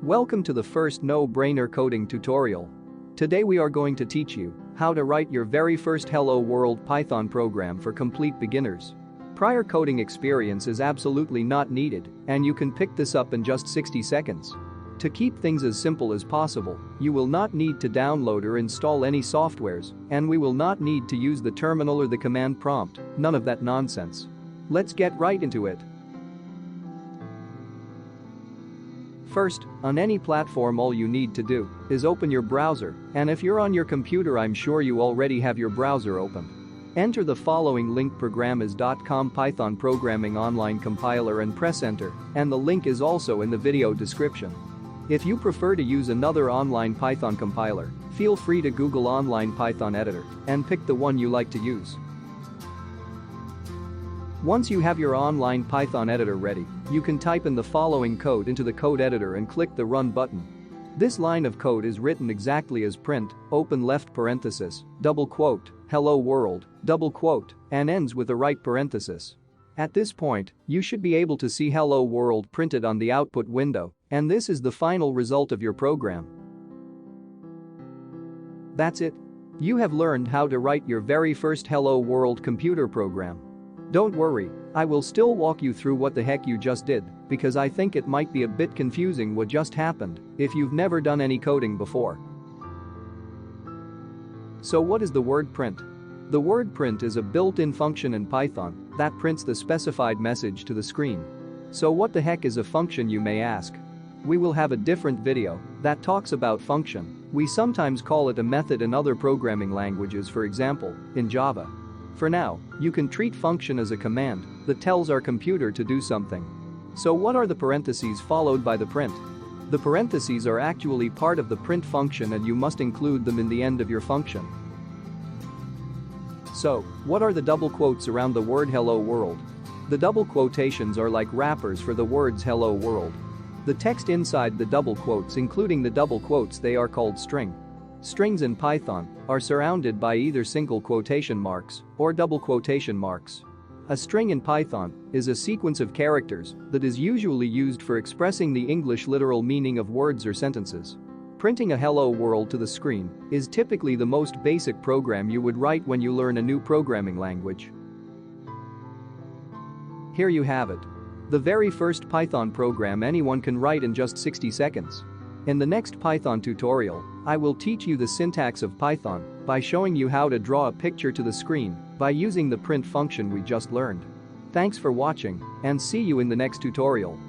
Welcome to the first no-brainer coding tutorial. Today we are going to teach you how to write your very first Hello World Python program for complete beginners. Prior coding experience is absolutely not needed, and you can pick this up in just 60 seconds. To keep things as simple as possible, you will not need to download or install any softwares, and we will not need to use the terminal or the command prompt, none of that nonsense. Let's get right into it. First, on any platform all you need to do is open your browser, and if you're on your computer I'm sure you already have your browser open. Enter the following link programmers.com Python Programming Online Compiler and press enter, and the link is also in the video description. If you prefer to use another online Python compiler, feel free to Google Online Python Editor and pick the one you like to use. Once you have your online Python editor ready, you can type in the following code into the code editor and click the Run button. This line of code is written exactly as print, open left parenthesis, double quote, hello world, double quote, and ends with a right parenthesis. At this point, you should be able to see hello world printed on the output window, and this is the final result of your program. That's it. You have learned how to write your very first Hello World computer program. Don't worry, I will still walk you through what the heck you just did, because I think it might be a bit confusing what just happened if you've never done any coding before. So what is the word print? The word print is a built-in function in Python that prints the specified message to the screen. So what the heck is a function, you may ask? We will have a different video that talks about function. We sometimes call it a method in other programming languages, for example, in Java. For now, you can treat function as a command that tells our computer to do something. So what are the parentheses followed by the print? The parentheses are actually part of the print function and you must include them in the end of your function. So, what are the double quotes around the word hello world? The double quotations are like wrappers for the words hello world. The text inside the double quotes, including the double quotes, they are called string. Strings in Python are surrounded by either single quotation marks or double quotation marks. A string in Python is a sequence of characters that is usually used for expressing the English literal meaning of words or sentences. Printing a hello world to the screen is typically the most basic program you would write when you learn a new programming language. Here you have it. The very first Python program anyone can write in just 60 seconds. In the next Python tutorial, I will teach you the syntax of Python by showing you how to draw a picture to the screen by using the print function we just learned. Thanks for watching and see you in the next tutorial.